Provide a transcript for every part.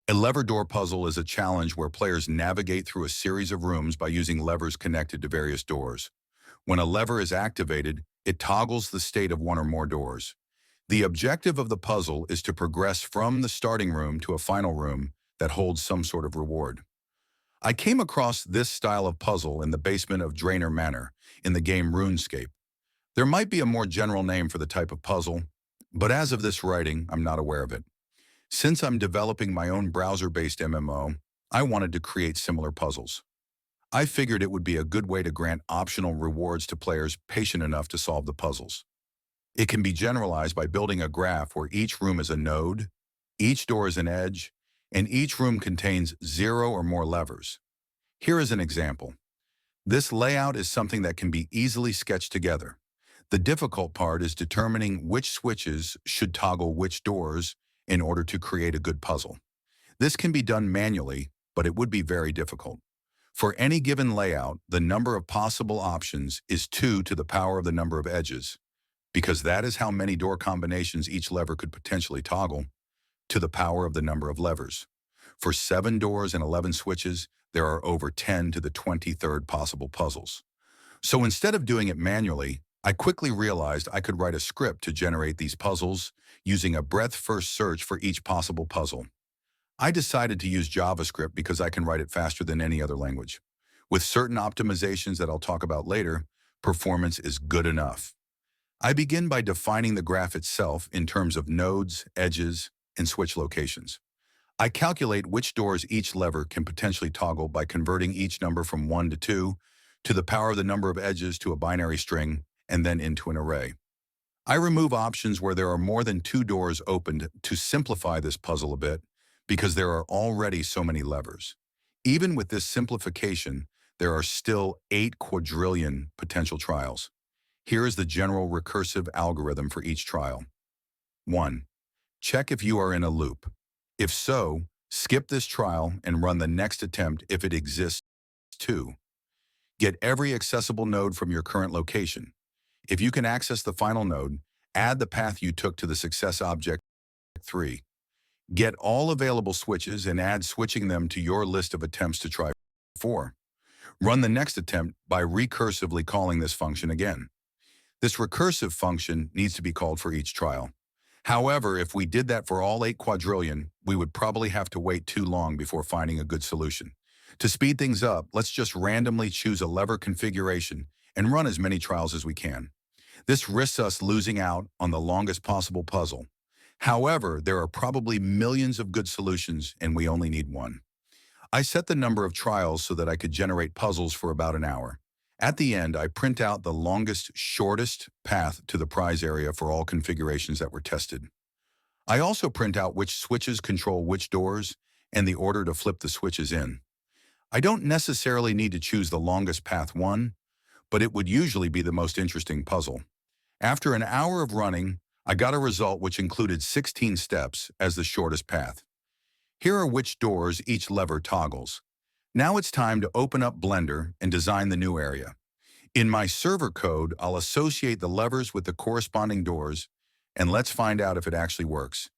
A lever door puzzle is a challenge where players navigate through a series of rooms by using levers connected to various doors. When a lever is activated, it toggles the state of one or more doors. The objective of the puzzle is to progress from the starting room to a final room that holds some sort of reward. I came across this style of puzzle in the basement of Draenor Manor in the game RuneScape. There might be a more general name for the type of puzzle, but as of this writing, I'm not aware of it. Since I'm developing my own browser-based MMO, I wanted to create similar puzzles. I figured it would be a good way to grant optional rewards to players patient enough to solve the puzzles. It can be generalized by building a graph where each room is a node, each door is an edge, and each room contains 0 or more levers. Here is an example. This layout is something that can be easily sketched together. The difficult part is determining which switches should toggle which doors in order to create a good puzzle. This can be done manually, but it would be very difficult. For any given layout, the number of possible options is 2 to the power of the number of edges, because that is how many door combinations each lever could potentially toggle, to the power of the number of levers. For 7 doors and 11 switches, there are over 10 to the 23rd possible puzzles. So instead of doing it manually, I quickly realized I could write a script to generate these puzzles using a breadth-first search for each possible puzzle. I decided to use JavaScript because I can write it faster than any other language. With certain optimizations that I'll talk about later, performance is good enough. I begin by defining the graph itself in terms of nodes, edges, and switch locations. I calculate which doors each lever can potentially toggle by converting each number from 1 to 2 to the power of the number of edges to a binary string and then into an array. I remove options where there are more than 2 doors opened to simplify this puzzle a bit because there are already so many levers. Even with this simplification, there are still 8 quadrillion potential trials. Here is the general recursive algorithm for each trial. 1. Check if you are in a loop. If so, skip this trial and run the next attempt if it exists. 2. Get every accessible node from your current location. If you can access the final node, add the path you took to the success object. 3. Get all available switches and add switching them to your list of attempts to try. 4. Run the next attempt by recursively calling this function again. This recursive function needs to be called for each trial. However, if we did that for all 8 quadrillion, we would probably have to wait too long before finding a good solution. To speed things up, let's just randomly choose a lever configuration and run as many trials as we can. This risks us losing out on the longest possible puzzle. However, there are probably millions of good solutions and we only need one. I set the number of trials so that I could generate puzzles for about an hour. At the end, I print out the longest, shortest path to the prize area for all configurations that were tested. I also print out which switches control which doors and the order to flip the switches in. I don't necessarily need to choose the longest path one, but it would usually be the most interesting puzzle. After an hour of running, I got a result which included 16 steps as the shortest path. Here are which doors each lever toggles. Now it's time to open up Blender and design the new area. In my server code, I'll associate the levers with the corresponding doors, and let's find out if it actually works.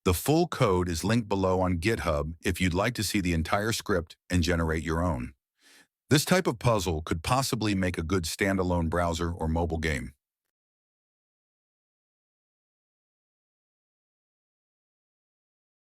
The full code is linked below on GitHub if you'd like to see the entire script and generate your own. This type of puzzle could possibly make a good standalone browser or mobile game.